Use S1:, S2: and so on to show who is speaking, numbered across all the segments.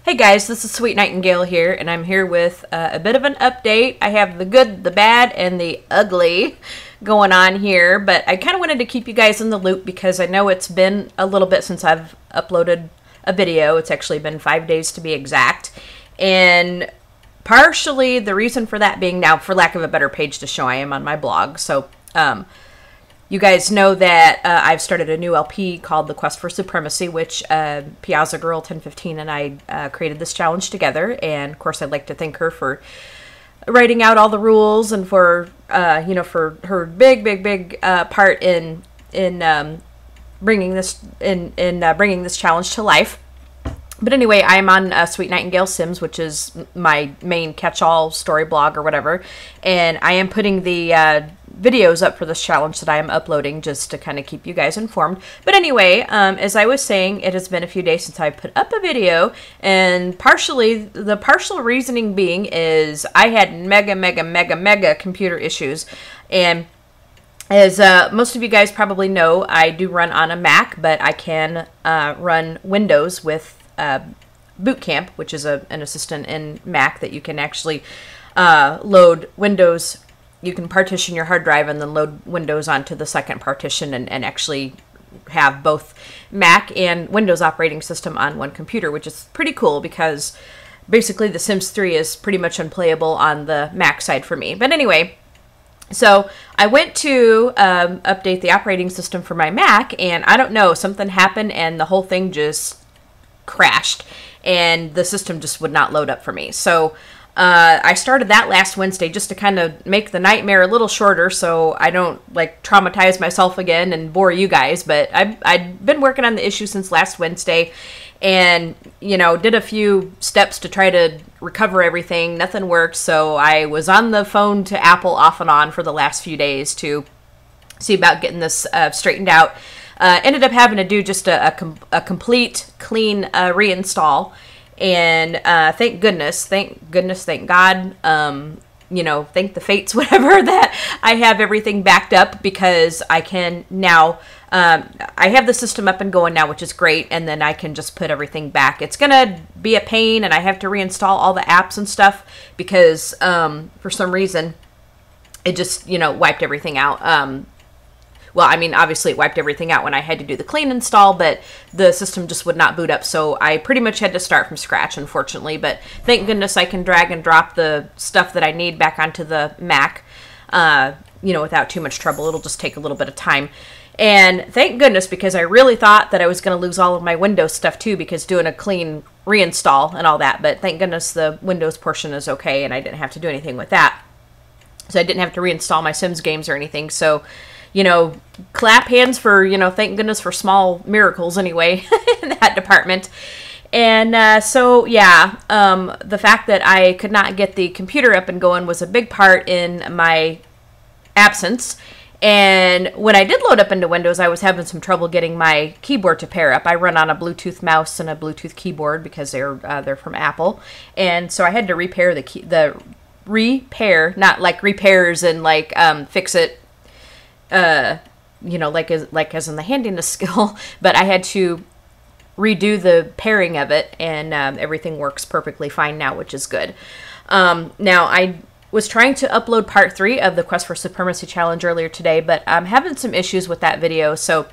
S1: Hey guys, this is Sweet Nightingale here, and I'm here with a bit of an update. I have the good, the bad, and the ugly going on here, but I kind of wanted to keep you guys in the loop because I know it's been a little bit since I've uploaded a video. It's actually been 5 days to be exact, and partially the reason for that being, now for lack of a better page to show, I am on my blog, so you guys know that I've started a new LP called The Quest for Supremacy, which Piazza Girl 1015 and I created this challenge together. And of course, I'd like to thank her for writing out all the rules and for for her big part in bringing this bringing this challenge to life. But anyway, I'm on Sweet Nightingale Sims, which is my main catch-all story blog or whatever, and I am putting the videos up for this challenge that I am uploading just to kind of keep you guys informed. But anyway, as I was saying, it has been a few days since I put up a video, and the partial reasoning being is I had mega computer issues. And as most of you guys probably know, I do run on a Mac, but I can run Windows with Boot Camp, which is an assistant in Mac that you can actually load Windows. You can partition your hard drive and then load Windows onto the second partition and actually have both Mac and Windows operating system on one computer, which is pretty cool because basically The Sims 3 is pretty much unplayable on the Mac side for me. But anyway, so I went to update the operating system for my Mac, and I don't know, something happened and the whole thing just crashed and the system just would not load up for me. So I started that last Wednesday just to kind of make the nightmare a little shorter so I don't like traumatize myself again and bore you guys. But I've been working on the issue since last Wednesday and, did a few steps to try to recover everything. Nothing worked. So I was on the phone to Apple off and on for the last few days to see about getting this straightened out. Ended up having to do just a complete clean reinstall. And thank goodness, thank God, thank the fates, whatever, that I have everything backed up because I can now, I have the system up and going now, which is great, and then I can just put everything back. It's going to be a pain, and I have to reinstall all the apps and stuff because for some reason it just, wiped everything out. Well, I mean, obviously it wiped everything out when I had to do the clean install, but the system just would not boot up. So I pretty much had to start from scratch, unfortunately. But thank goodness I can drag and drop the stuff that I need back onto the Mac, without too much trouble. It'll just take a little bit of time. And thank goodness, because I really thought that I was going to lose all of my Windows stuff too, because doing a clean reinstall and all that. But thank goodness the Windows portion is okay, and I didn't have to do anything with that. So I didn't have to reinstall my Sims games or anything. So clap hands for, thank goodness for small miracles anyway in that department. And so, yeah, the fact that I could not get the computer up and going was a big part in my absence. And when I did load up into Windows, I was having some trouble getting my keyboard to pair up. I run on a Bluetooth mouse and a Bluetooth keyboard because they're from Apple. And so I had to repair not like repairs and like fix it, like as in the handiness skill, but I had to redo the pairing of it, and everything works perfectly fine now, which is good. Now, I was trying to upload part 3 of the Quest for Supremacy challenge earlier today, but I'm having some issues with that video, so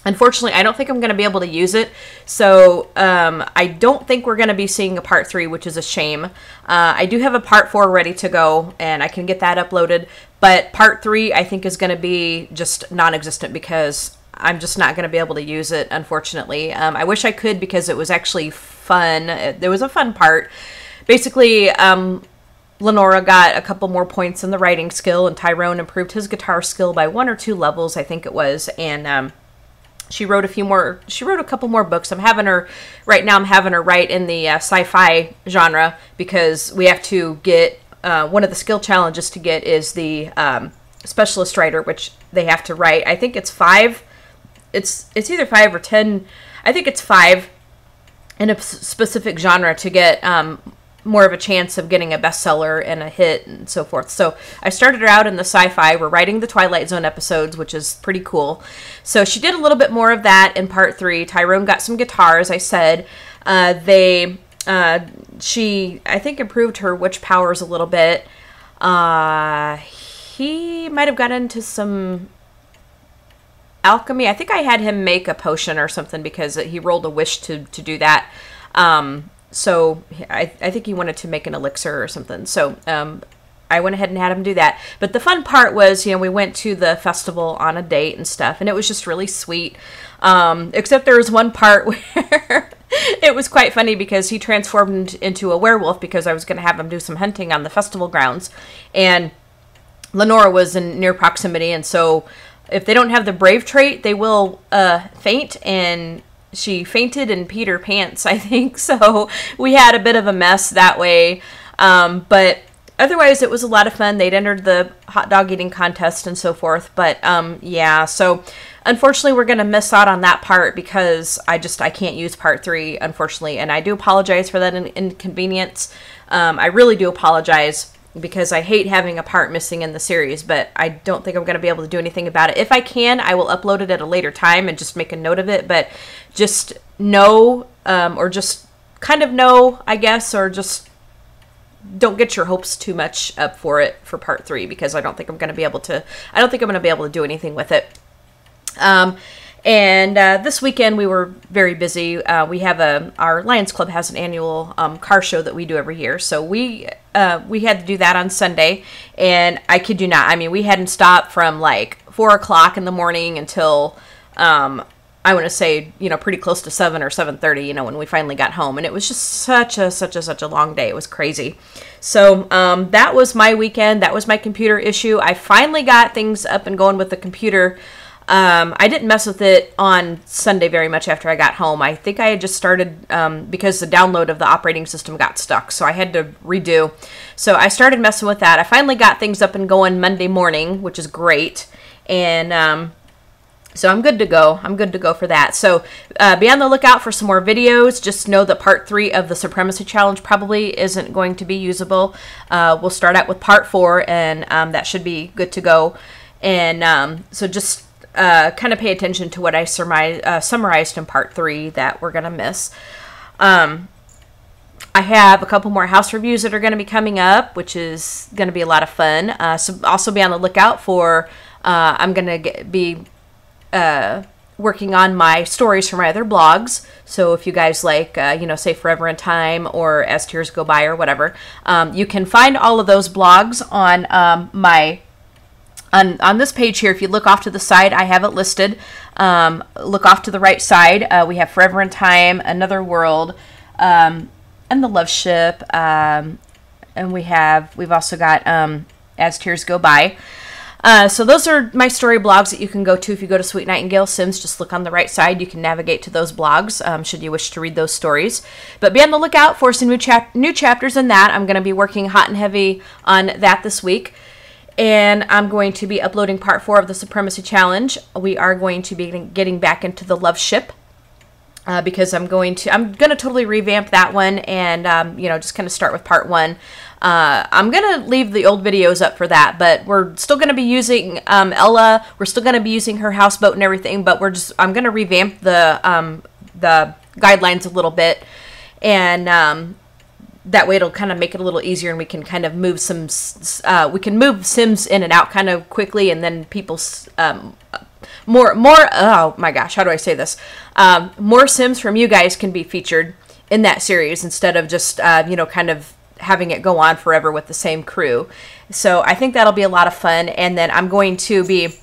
S1: unfortunately, I don't think I'm going to be able to use it. So I don't think we're going to be seeing a part 3, which is a shame. I do have a part 4 ready to go, and I can get that uploaded. But part 3, I think, is going to be just non-existent because I'm just not going to be able to use it, unfortunately. I wish I could because it was actually fun. There was a fun part. Basically, Lenora got a couple more points in the writing skill, and Tyrone improved his guitar skill by 1 or 2 levels, I think it was. And she wrote a couple more books. I'm having her write in the sci-fi genre because we have to get, one of the skill challenges to get is the specialist writer, which they have to write. I think it's 5. It's either 5 or 10. I think it's 5 in a specific genre to get more of a chance of getting a bestseller and a hit and so forth. So I started her out in the sci-fi. We're writing the Twilight Zone episodes, which is pretty cool. So she did a little bit more of that in part 3. Tyrone got some guitar, as I said. They She, I think, improved her witch powers a little bit. He might have got into some alchemy. I think I had him make a potion or something because he rolled a wish to do that. So I think he wanted to make an elixir or something. So I went ahead and had him do that. But the fun part was, you know, we went to the festival on a date and stuff, and it was just really sweet. Except there was one part where it was quite funny because he transformed into a werewolf because I was going to have him do some hunting on the festival grounds. And Lenora was in near proximity, and so if they don't have the brave trait, they will faint, and she fainted and peed her pants, I think. So we had a bit of a mess that way. But otherwise, it was a lot of fun. They'd entered the hot dog eating contest and so forth. But yeah, so unfortunately, we're going to miss out on that part because I can't use part 3, unfortunately. And I do apologize for that inconvenience. I really do apologize because I hate having a part missing in the series, but I don't think I'm going to be able to do anything about it. If I can, I will upload it at a later time and just make a note of it. But just know, or just kind of know, I guess, or just don't get your hopes too much up for it for part 3 because I don't think I'm going to be able to. I don't think I'm going to be able to do anything with it. And this weekend we were very busy. We have our Lions Club has an annual car show that we do every year. So we had to do that on Sunday, and I kid you not, I mean, we hadn't stopped from like 4 o'clock in the morning until I want to say, you know, pretty close to 7 or 7:30, you know, when we finally got home. And it was just such a long day. It was crazy. So that was my weekend. That was my computer issue. I finally got things up and going with the computer. I didn't mess with it on Sunday very much after I got home. I think I had just started because the download of the operating system got stuck, so I had to redo. So I started messing with that. I finally got things up and going Monday morning, which is great. And so I'm good to go. I'm good to go for that. So be on the lookout for some more videos. Just know that part 3 of the Supremacy Challenge probably isn't going to be usable. We'll start out with part 4, and that should be good to go. And so just kind of pay attention to what I summarized in part 3 that we're going to miss. I have a couple more house reviews that are going to be coming up, which is going to be a lot of fun. So also be on the lookout for, I'm going to be working on my stories for my other blogs. So if you guys like, you know, say Forever in Time or As Tears Go By or whatever, you can find all of those blogs on on this page here. If you look off to the side, I have it listed. Look off to the right side. We have Forever in Time, Another World, and The Love Ship. And we've also got As Tears Go By. So those are my story blogs that you can go to. If you go to Sweet Nightingale Sims, just look on the right side. You can navigate to those blogs should you wish to read those stories. But be on the lookout for some new chapters in that. I'm going to be working hot and heavy on that this week. And I'm going to be uploading part 4 of the Supremacy Challenge. We are going to be getting back into the Love Ship because I'm going to totally revamp that one and you know, just kind of start with part 1. I'm going to leave the old videos up for that, but we're still going to be using Ella. We're still going to be using her houseboat and everything, but I'm going to revamp the guidelines a little bit, and that way it'll kind of make it a little easier, and we can kind of move move Sims in and out kind of quickly, and then people's more oh my gosh, how do I say this? More Sims from you guys can be featured in that series instead of just you know, kind of having it go on forever with the same crew. So I think that'll be a lot of fun. And then I'm going to be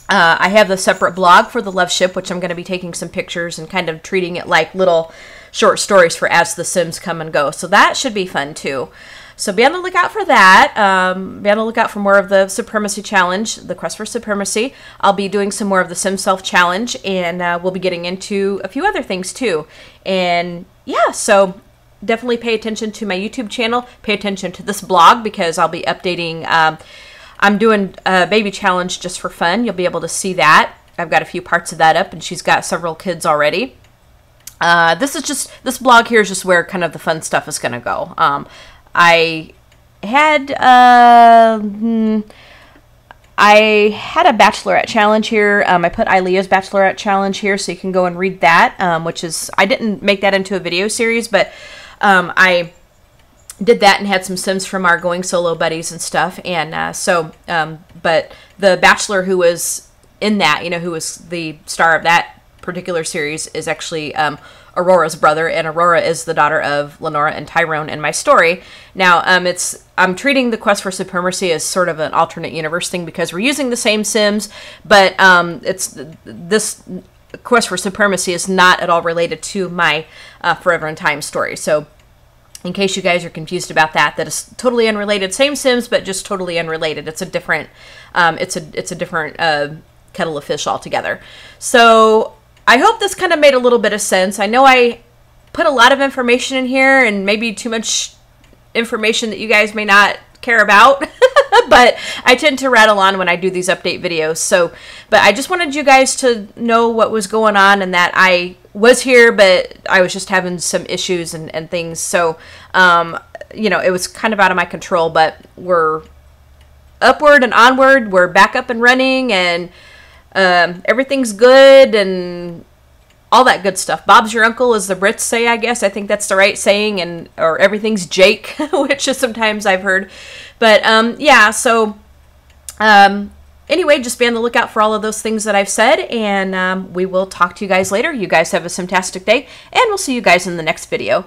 S1: I have the separate blog for the Love Ship, which I'm going to be taking some pictures and kind of treating it like little short stories for as the Sims come and go. So that should be fun too. So be on the lookout for that. Be on the lookout for more of the Supremacy Challenge, the Quest for Supremacy. I'll be doing some more of the Sim Self Challenge, and we'll be getting into a few other things too. And yeah, so definitely pay attention to my YouTube channel. Pay attention to this blog because I'll be updating. I'm doing a baby challenge just for fun. You'll be able to see that. I've got a few parts of that up, and she's got several kids already. This blog here is just where kind of the fun stuff is going to go. I had a bachelorette challenge here. I put Ilea's bachelorette challenge here, so you can go and read that, which is, I didn't make that into a video series, but I did that and had some Sims from our Going Solo buddies and stuff. And but the Bachelor who was in that, you know, who was the star of that particular series, is actually Aurora's brother, and Aurora is the daughter of Lenora and Tyrone in my story. Now, I'm treating the Quest for Supremacy as sort of an alternate universe thing because we're using the same Sims, but this Quest for Supremacy is not at all related to my Forever in Time story. So in case you guys are confused about that, that is totally unrelated. Same Sims, but just totally unrelated. It's a different, it's a different kettle of fish altogether. So I hope this kind of made a little bit of sense. I know I put a lot of information in here and maybe too much information that you guys may not care about, but I tend to rattle on when I do these update videos. So, but I just wanted you guys to know what was going on and that I was here, but I was just having some issues and things. So, you know, it was kind of out of my control, but we're upward and onward. We're back up and running, and everything's good and all that good stuff. Bob's your uncle, as the Brits say, I guess. I think that's the right saying, and or everything's Jake, which is sometimes I've heard. But yeah, so anyway, just be on the lookout for all of those things that I've said, and we will talk to you guys later. You guys have a fantastic day, and we'll see you guys in the next video.